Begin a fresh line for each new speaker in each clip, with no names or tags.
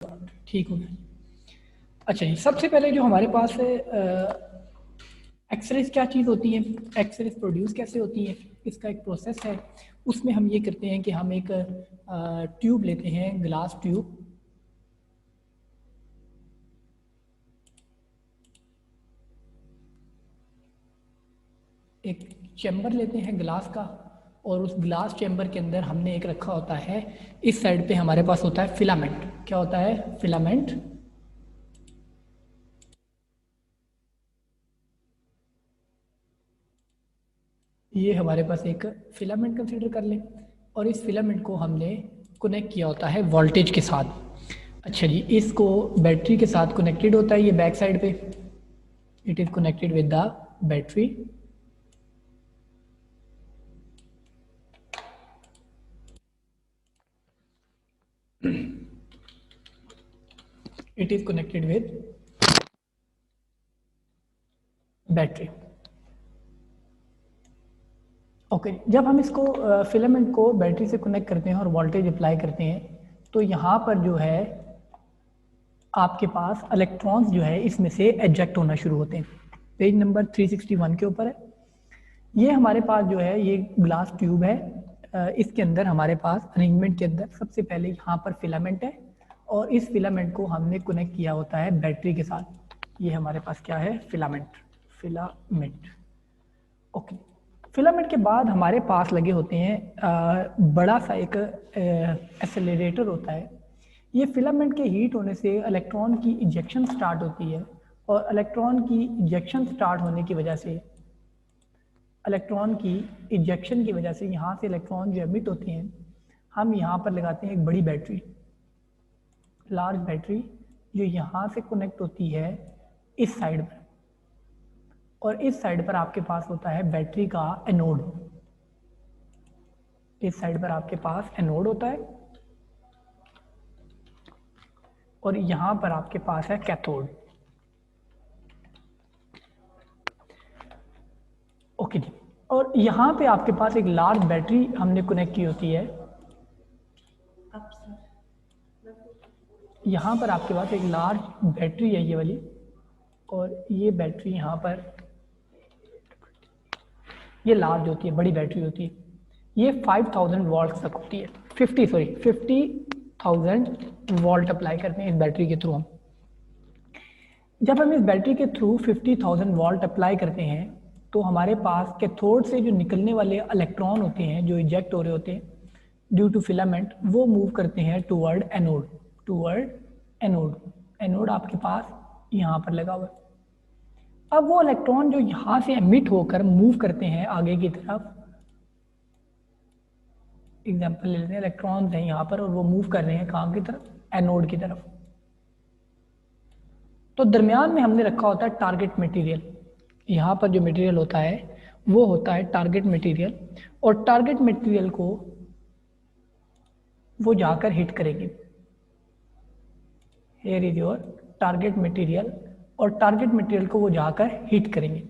ठीक हो गया। अच्छा जी, सबसे पहले जो हमारे पास है एक्सरेज क्या चीज़ होती है, एक्सरेज प्रोड्यूस कैसे होती है, इसका एक प्रोसेस है। उसमें हम ये करते हैं कि हम एक ट्यूब लेते हैं, ग्लास ट्यूब, एक चैम्बर लेते हैं ग्लास का, और उस ग्लास चैम्बर के अंदर हमने एक रखा होता है, इस साइड पे हमारे पास होता है फिलामेंट। क्या होता है? फिलामेंट। ये हमारे पास एक फिलामेंट कंसीडर कर लें, और इस फिलामेंट को हमने कनेक्ट किया होता है वोल्टेज के साथ। अच्छा जी, इसको बैटरी के साथ कनेक्टेड होता है, ये बैक साइड पे it is connected with the battery. It is connected with battery. Okay, जब हम इसको फिलामेंट को बैटरी से कनेक्ट करते हैं और वोल्टेज अप्लाई करते हैं, तो यहाँ पर जो है आपके पास इलेक्ट्रॉन्स जो है इसमें से एजेक्ट होना शुरू होते हैं। पेज नंबर 361 के ऊपर है। ये हमारे पास जो है ये ग्लास ट्यूब है, इसके अंदर हमारे पास अरेंजमेंट के अंदर सबसे पहले यहाँ पर फिलामेंट है, और इस फिलामेंट को हमने कनेक्ट किया होता है बैटरी के साथ। ये हमारे पास क्या है? फिलामेंट। फिलामेंट। ओके, फिलामेंट के बाद हमारे पास लगे होते हैं बड़ा सा एक एक्सेलरेटर होता है। ये फिलामेंट के हीट होने से इलेक्ट्रॉन की इजेक्शन स्टार्ट होती है, और इलेक्ट्रॉन की इजेक्शन स्टार्ट होने की वजह से, इलेक्ट्रॉन की इजेक्शन की वजह से यहाँ से इलेक्ट्रॉन जो एमिट होते हैं, हम यहाँ पर लगाते हैं एक बड़ी बैटरी, लार्ज बैटरी, जो यहाँ से कनेक्ट होती है इस साइड पर, और इस साइड पर आपके पास होता है बैटरी का एनोड। इस साइड पर आपके पास एनोड होता है, और यहाँ पर आपके पास है कैथोड। ओके जी, और यहाँ पे आपके पास एक लार्ज बैटरी हमने कनेक्ट की होती है। यहाँ पर आपके पास एक लार्ज बैटरी है ये वाली, और ये बैटरी यहाँ पर ये लार्ज होती है, बड़ी बैटरी होती है। ये 5000 वोल्ट तक होती है। 50,000 वोल्ट अप्लाई करते हैं इस बैटरी के थ्रू हम। जब हम इस बैटरी के थ्रू 50,000 वोल्ट अप्लाई करते हैं, तो हमारे पास कैथोड से जो निकलने वाले इलेक्ट्रॉन होते हैं, जो इजेक्ट हो रहे होते हैं ड्यू टू फिलामेंट, वो मूव करते हैं toward anode. Toward anode. Anode आपके पास यहाँ पर लगा हुआ है। अब वो इलेक्ट्रॉन जो यहाँ से एमिट होकर मूव करते हैं आगे की तरफ, एग्जाम्पल ले लेते हैं, इलेक्ट्रॉन्स हैं यहाँ पर और वो मूव कर रहे हैं कहाँ की तरफ? एनोड की तरफ। तो दरमियान में हमने रखा होता है टारगेट मटेरियल। यहाँ पर जो मटेरियल होता है वो होता है टारगेट मटेरियल, और टारगेट मटेरियल को वो जाकर हिट करेंगे। Here is your target material, और टारगेट मटेरियल को वो जाकर हिट करेंगे।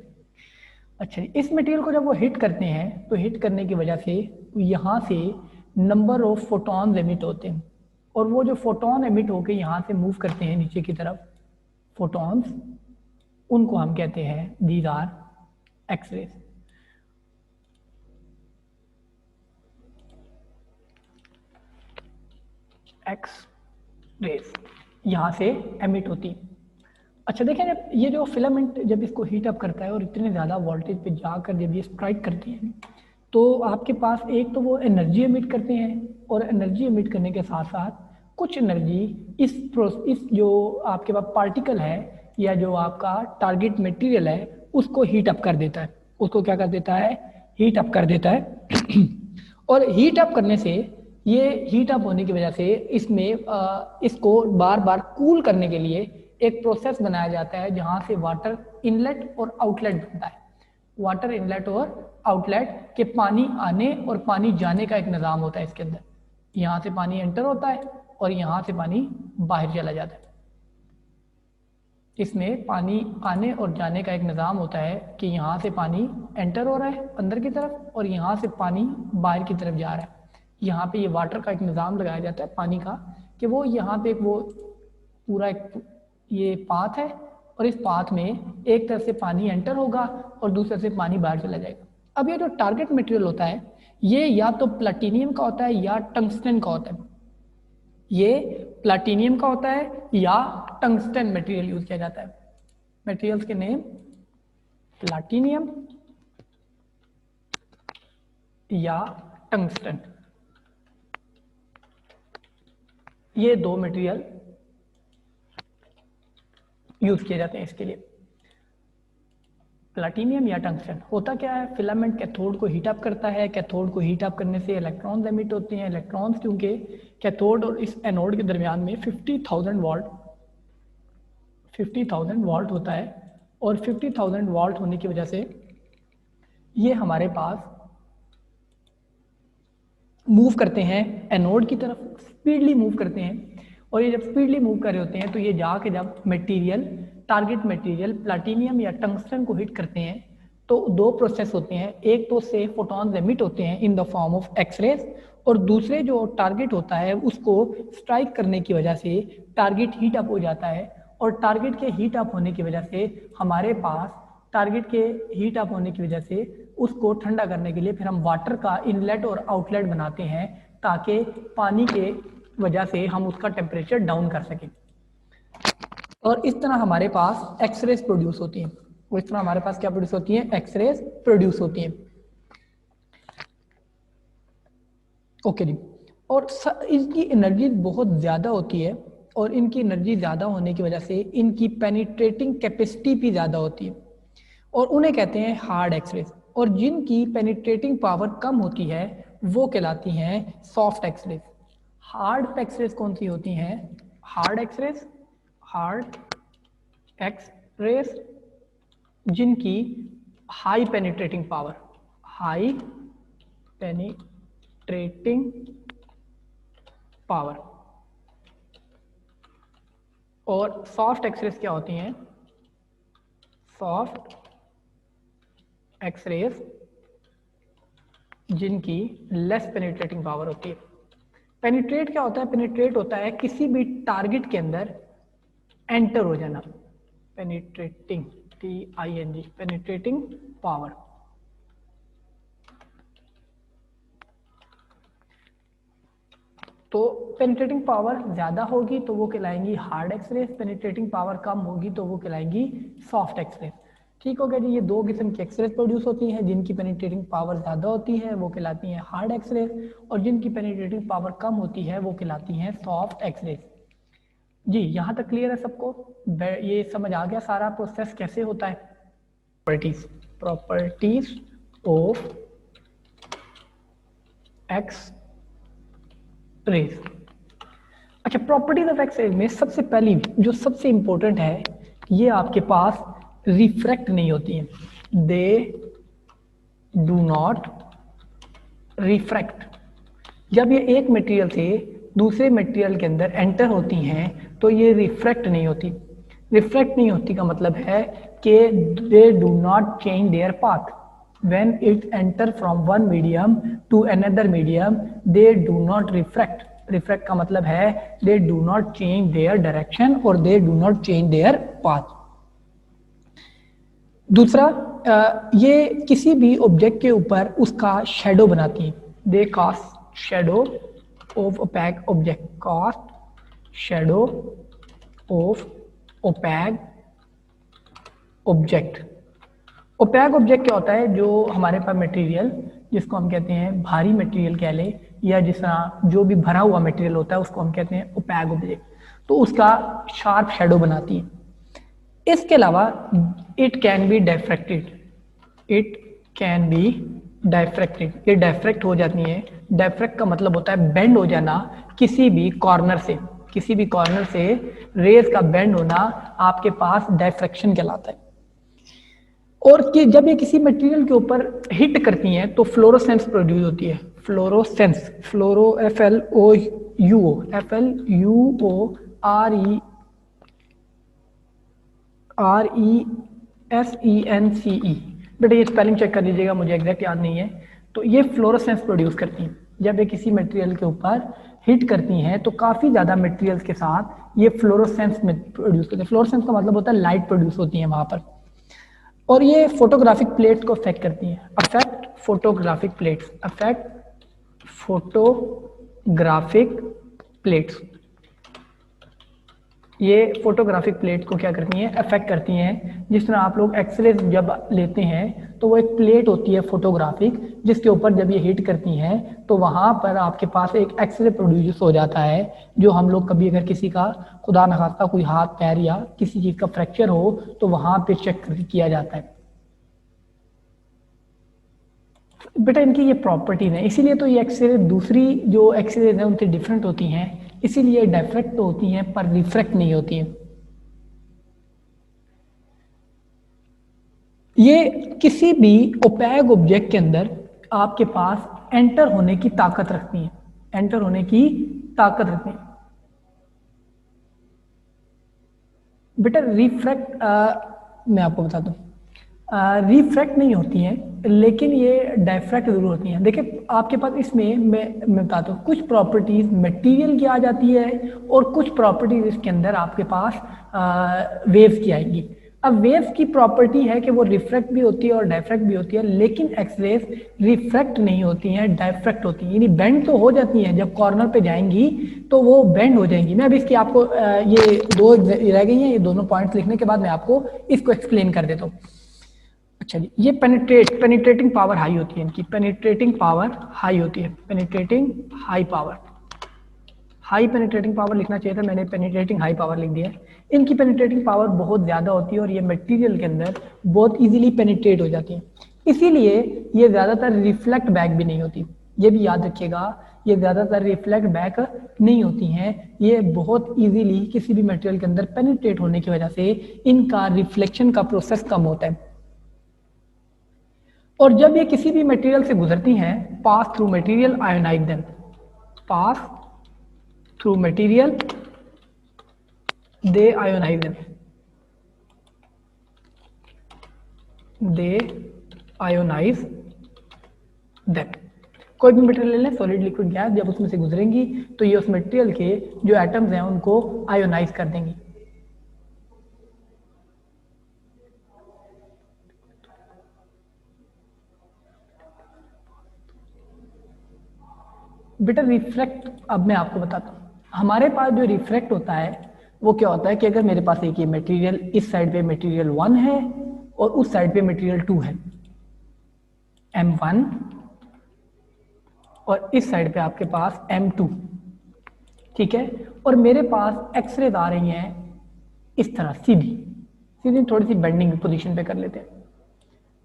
अच्छा, इस मटेरियल को जब वो हिट करते हैं, तो हिट करने की वजह से यहाँ से नंबर ऑफ फोटॉन्स एमिट होते हैं, और वो जो फोटॉन एमिट होकर यहाँ से मूव करते हैं नीचे की तरफ, फोटॉन्स, उनको हम कहते हैं these are X rays. X rays यहाँ से एमिट होती। अच्छा देखें, जब ये जो फिलामेंट जब इसको हीट अप करता है और इतने ज़्यादा वोल्टेज पे जाकर जब ये स्ट्राइक करती है, तो आपके पास एक तो वो एनर्जी एमिट करते हैं, और एनर्जी एमिट करने के साथ साथ कुछ एनर्जी इस जो आपके पास पार्टिकल है या जो आपका टारगेट मटेरियल है उसको हीट अप कर देता है। उसको क्या कर देता है? हीट अप कर देता है। और हीट अप करने से, ये हीट अप होने की वजह से इसमें इसको बार बार कूल करने के लिए एक प्रोसेस बनाया जाता है, जहां से वाटर इनलेट और आउटलेट बनता है। वाटर इनलेट और आउटलेट के पानी आने और पानी जाने का एक निज़ाम होता है इसके अंदर। यहाँ से पानी एंटर होता है और यहाँ से पानी बाहर चला जाता है। इसमें पानी आने और जाने का एक निज़ाम होता है कि यहाँ से पानी एंटर हो रहा है अंदर की तरफ, और यहाँ से पानी बाहर की तरफ जा रहा है। यहाँ पे ये वाटर का एक निज़ाम लगाया जाता है पानी का, कि वो यहाँ पे वो पूरा एक ये पाथ है और इस पाथ में एक तरफ से पानी एंटर होगा और दूसरी तरफ से पानी बाहर चला जाएगा। अब ये जो टारगेट मटेरियल होता है ये या तो प्लैटिनियम का होता है या टंगस्टन का होता है। ये प्लैटिनियम का होता है या टंगस्टन मटेरियल यूज किया जाता है। मटेरियल्स के नेम प्लैटिनियम या टंगस्टन, ये दो मटेरियल यूज किए जाते हैं इसके लिए। प्लैटिनियम या टंगस्टन होता क्या है, फिलामेंट कैथोड को हीट अप करता है। कैथोड को हीट अप करने से इलेक्ट्रॉन्स एमिट होते हैं। इलेक्ट्रॉन्स क्योंकि कैथोड और इस एनोड के दरमियान में 50,000 वोल्ट होता है और 50,000 वोल्ट होने की वजह से ये हमारे पास मूव करते हैं एनोड की तरफ, स्पीडली मूव करते हैं। और ये जब स्पीडली मूव कर रहे होते हैं तो ये जाके जब मटेरियल टारगेट मटेरियल प्लैटिनियम या टंगस्टन को हिट करते हैं तो दो प्रोसेस होते हैं। एक तो से फोटॉन्स एमिट होते हैं in the form of X rays और दूसरे जो टारगेट होता है उसको स्ट्राइक करने की वजह से टारगेट हीट अप हो जाता है। और टारगेट के हीट अप होने की वजह से हमारे पास टारगेट के हीट अप होने की वजह से उसको ठंडा करने के लिए फिर हम वाटर का इनलेट और आउटलेट बनाते हैं ताकि पानी के वजह से हम उसका टेम्परेचर डाउन कर सकें। और इस तरह हमारे पास एक्सरेज प्रोड्यूस होती हैं। और इस तरह हमारे पास क्या प्रोड्यूस होती हैं, एक्सरेज प्रोड्यूस होती हैं। ओके जी। और इनकी एनर्जी बहुत ज़्यादा होती है और इनकी एनर्जी ज़्यादा होने की वजह से इनकी पेनिट्रेटिंग कैपेसिटी भी ज़्यादा होती है और उन्हें कहते हैं हार्ड एक्सरेज। और जिनकी पेनिट्रेटिंग पावर कम होती है वो कहलाती हैं सॉफ्ट एक्सरेज। हार्ड एक्सरेज कौन सी होती हैं, हार्ड एक्सरेज जिनकी high penetrating power, high penetrating power. और सॉफ्ट एक्सरेज क्या होती हैं, सॉफ्ट एक्सरेज जिनकी लेस पेनिट्रेटिंग पावर होती है। पेनिट्रेट क्या होता है, पेनिट्रेट होता है किसी भी टारगेट के अंदर एंटर हो जाना। Penetrating TING penetrating power. तो पेनिट्रेटिंग पावर ज्यादा होगी तो वो कहलाएंगी हार्ड एक्सरेज, पेनिट्रेटिंग पावर कम होगी तो वो कहलाएंगी सॉफ्ट एक्सरेज। ठीक हो गया जी। ये दो किस्म की एक्सरेज प्रोड्यूस होती हैं, जिनकी पेनिट्रेटिंग पावर ज्यादा होती है वो कहलाती हैं हार्ड एक्सरेज और जिनकी पेनिट्रेटिंग पावर कम होती है वो कहलाती हैं सॉफ्ट एक्सरेज। जी यहाँ तक क्लियर है सबको, ये समझ आ गया सारा प्रोसेस कैसे होता है। Properties of X rays. अच्छा, प्रॉपर्टीज ऑफ एक्सरेज में सबसे पहली जो सबसे इंपॉर्टेंट है, ये आपके पास रिफ्रैक्ट नहीं होती हैं। दे डू नॉट रिफ्रैक्ट। जब ये एक मटेरियल से दूसरे मटेरियल के अंदर एंटर होती हैं तो ये रिफ्रैक्ट नहीं होती। रिफ्रैक्ट नहीं होती का मतलब है कि they do not change their path when it enter from one medium to another medium, they do not refract. Refract का मतलब है they do not change their direction और they do not change their path. दूसरा, ये किसी भी object के ऊपर उसका शेडो बनाती है। They cast shadow of opaque object, cast shadow of opaque object. Opaque object क्या होता है, जो हमारे पास मटेरियल जिसको हम कहते हैं भारी मटेरियल कह ले या जिस तरह जो भी भरा हुआ मटेरियल होता है उसको हम कहते हैं ओपैक ऑब्जेक्ट, तो उसका शार्प शेडो बनाती है। इसके अलावा it can be diffracted, it can be diffracted, ये डायफ्रैक्ट हो जाती है। डायफ्रैक्ट का मतलब होता है बेंड हो जाना किसी भी कॉर्नर से, किसी भी कॉर्नर से रेज का बेंड होना आपके पास डायफ्रैक्शन कहलाता है। और कि जब ये किसी मटेरियल के ऊपर हिट करती हैं तो फ्लोरोसेंस प्रोड्यूस होती है। फ्लोरोसेंस, फ्लोरो FLORESENCE। बेटा ये स्पेलिंग चेक कर लीजिएगा, मुझे एग्जैक्ट याद नहीं है। तो ये फ्लोरोसेंस प्रोड्यूस करती हैं। जब ये किसी मटेरियल के ऊपर हिट करती हैं तो काफ़ी ज़्यादा मटेरियल्स के साथ ये फ्लोरोसेंस में प्रोड्यूस करते हैं। फ्लोरोसेंस का मतलब होता है लाइट प्रोड्यूस होती है वहाँ पर, और ये फोटोग्राफिक प्लेट्स को अफेक्ट करती हैं। Affect photographic plates, affect photographic plates, ये फोटोग्राफिक प्लेट को क्या करती हैं, अफेक्ट करती हैं। जिस तरह आप लोग एक्सरे जब लेते हैं तो वो एक प्लेट होती है फोटोग्राफिक, जिसके ऊपर जब ये हिट करती हैं तो वहाँ पर आपके पास एक एक्सरे प्रोड्यूस हो जाता है, जो हम लोग कभी अगर किसी का खुदा न खास्ता कोई हाथ पैर या किसी चीज़ का फ्रैक्चर हो तो वहाँ पे चेक किया जाता है। बेटा इनकी ये प्रॉपर्टीज है, इसीलिए तो ये एक्सरे दूसरी जो एक्सरे है उनसे डिफरेंट होती हैं, इसीलिए डायफ्रैक्ट तो होती हैं पर रिफ्रैक्ट नहीं होती हैं। ये किसी भी ओपैक ऑब्जेक्ट के अंदर आपके पास एंटर होने की ताकत रखती हैं, एंटर होने की ताकत रखती हैं। बेटा रिफ्रैक्ट मैं आपको बताता हूँ, रिफ्रैक्ट नहीं होती हैं लेकिन ये डायफ्रैक्ट जरूर होती हैं। देखिए आपके पास इसमें मैं बताता हूँ, कुछ प्रॉपर्टीज मटेरियल की आ जाती है और कुछ प्रॉपर्टीज इसके अंदर आपके पास वेव्स की आएंगी। अब वेव्स की प्रॉपर्टी है कि वो रिफ्रैक्ट भी होती है और डायफ्रैक्ट भी होती है, लेकिन एक्सरेज रिफ्रैक्ट नहीं होती हैं, डायफ्रैक्ट होती हैं, यानी बेंड तो हो जाती हैं, जब कॉर्नर पे जाएंगी तो वो बेंड हो जाएंगी। मैं अभी इसकी आपको ये दो रह गई हैं, ये दोनों पॉइंट्स लिखने के बाद मैं आपको इसको एक्सप्लेन कर देता हूँ। अच्छा जी, ये पेनिट्रेटिंग पावर हाई होती है, इनकी पेनिट्रेटिंग पावर हाई होती है, penetrating high power, high penetrating power लिखना चाहिए था, मैंने पेनिट्रेटिंग हाई पावर लिख दिया। इनकी पेनिट्रेटिंग पावर बहुत ज़्यादा होती है और ये मटेरियल के अंदर बहुत इजीली पेनिट्रेट हो जाती है, इसीलिए ये ज़्यादातर रिफ्लेक्ट बैक भी नहीं होती। ये भी याद रखिएगा, ये ज़्यादातर रिफ्लेक्ट बैक नहीं होती हैं, ये बहुत इजीली किसी भी मटेरियल के अंदर पेनिट्रेट होने की वजह से इनका रिफ्लेक्शन का प्रोसेस कम होता है। और जब ये किसी भी मटेरियल से गुजरती हैं, pass through material ionise them, pass through material they ionise them, they ionise them. कोई भी मटेरियल ले लें, सॉलिड लिक्विड गैस, जब उसमें से गुजरेंगी तो ये उस मटेरियल के जो एटम्स हैं उनको आयोनाइज कर देंगी। बेटा रिफ्रैक्ट अब मैं आपको बताता हूँ, हमारे पास जो रिफ्रैक्ट होता है वो क्या होता है कि अगर मेरे पास एक ये मटेरियल, इस साइड पे मटेरियल 1 है और उस साइड पे मटेरियल 2 है, M1, और इस साइड पे आपके पास M2, ठीक है, और मेरे पास एक्सरेज आ रही हैं इस तरह सीधी सीधी, थोड़ी सी बेंडिंग पोजीशन पे कर लेते हैं,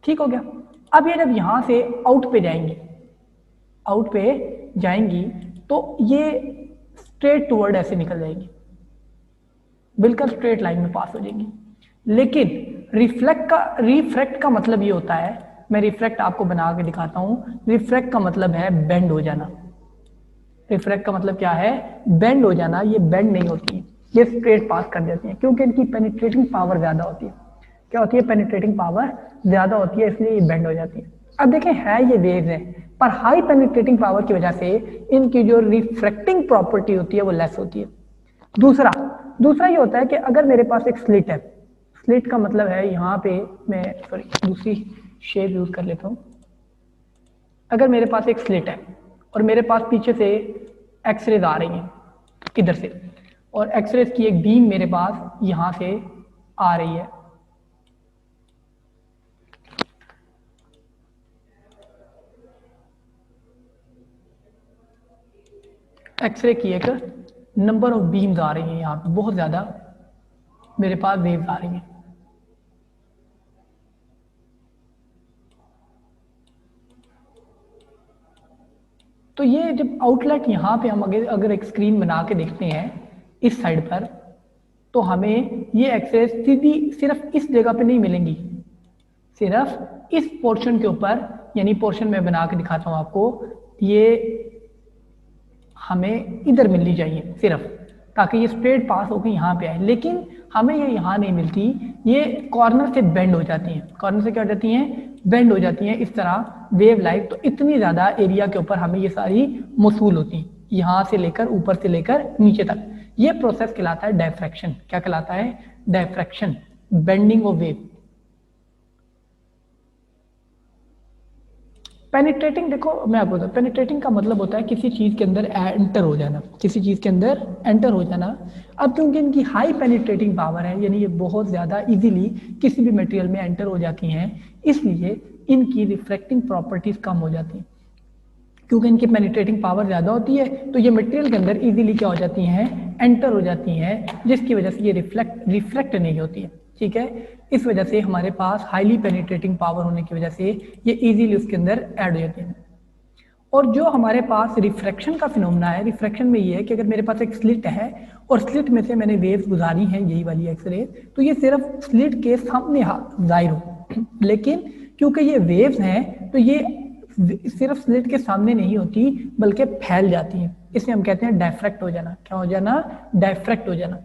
ठीक हो गया। अब ये जब यहां से आउट पे जाएंगी, आउट पे जाएंगी तो ये स्ट्रेट टुवर्ड ऐसे निकल जाएगी, बिल्कुल स्ट्रेट लाइन में पास हो जाएंगी। लेकिन रिफ्रैक्ट का मतलब ये होता है, मैं रिफ्रैक्ट आपको बना के दिखाता हूं, रिफ्रैक्ट का मतलब है बेंड हो जाना। रिफ्रैक्ट का मतलब क्या है, बेंड हो जाना। ये बेंड नहीं होती, ये स्ट्रेट पास कर देती है क्योंकि इनकी पेनिट्रेटिंग पावर ज्यादा होती है। क्या होती है, पेनिट्रेटिंग पावर ज्यादा होती है, इसलिए ये बेंड हो जाती है। अब देखें है ये वेव्स है, पर हाई पेनिट्रेटिंग पावर की वजह से इनकी जो रिफ्रैक्टिंग प्रॉपर्टी होती है वो लेस होती है। दूसरा ये होता है कि अगर मेरे पास एक स्लिट है, स्लिट का मतलब है यहाँ पे, मैं सॉरी दूसरी शेप यूज कर लेता हूँ। अगर मेरे पास एक स्लिट है और मेरे पास पीछे से एक्सरेज आ रही हैं इधर से, और एक्सरेज की एक बीम मेरे पास यहाँ से आ रही है, एक्सरे की एक नंबर ऑफ बीम्स आ रही हैं, यहाँ पे बहुत ज़्यादा मेरे पास वेव्स आ रही हैं। तो ये जब आउटलेट यहाँ पे हम अगर एक स्क्रीन बना के देखते हैं इस साइड पर, तो हमें ये एक्सेस सीधी सिर्फ इस जगह पे नहीं मिलेंगी, सिर्फ इस पोर्शन के ऊपर, यानी पोर्शन में बना के दिखाता हूँ आपको, ये हमें इधर मिलनी चाहिए सिर्फ, ताकि ये स्ट्रेट पास होकर यहाँ पे आए, लेकिन हमें ये यहाँ नहीं मिलती, ये कॉर्नर से बेंड हो जाती हैं। कॉर्नर से क्या हो जाती हैं, बेंड हो जाती हैं इस तरह वेव लाइक। तो इतनी ज़्यादा एरिया के ऊपर हमें ये सारी मौसूल होती हैं। यहाँ से लेकर ऊपर से लेकर नीचे तक, ये प्रोसेस कहलाता है डायफ्रैक्शन। क्या कहलाता है? Diffraction, bending of wave. Penetrating, देखो मैं आपको बताऊं, पेनिट्रेटिंग का मतलब होता है किसी चीज के अंदर एंटर हो जाना, किसी चीज के अंदर एंटर हो जाना। अब क्योंकि इनकी हाई पेनिट्रेटिंग पावर है, यानी ये बहुत ज्यादा इजीली किसी भी मटेरियल में एंटर हो जाती हैं, इसलिए इनकी रिफ्रैक्टिंग प्रॉपर्टीज कम हो जाती हैं। क्योंकि इनकी पेनिट्रेटिंग पावर ज्यादा होती है तो ये मटेरियल के अंदर इजीली क्या हो जाती हैं? एंटर हो जाती हैं, जिसकी वजह से ये रिफ्लेक्ट नहीं होती है। ठीक है, इस वजह से हमारे पास हाईली पेनिट्रेटिंग पावर होने की वजह से ये इजीली उसके अंदर ऐड हो जाती है। और जो हमारे पास रिफ्रैक्शन का फिनोमेना है, रिफ्रैक्शन में ये है कि अगर मेरे पास एक स्लिट है और स्लिट में से मैंने वेव्स गुजारी हैं, यही वाली एक्सरे, तो ये सिर्फ स्लिट के सामने जाहिर हो, लेकिन क्योंकि ये वेव्स हैं तो ये सिर्फ स्लिट के सामने नहीं होती बल्कि फैल जाती हैं। इसे हम कहते हैं डायफ्रैक्ट हो जाना। क्या हो जाना? डायफ्रैक्ट हो जाना।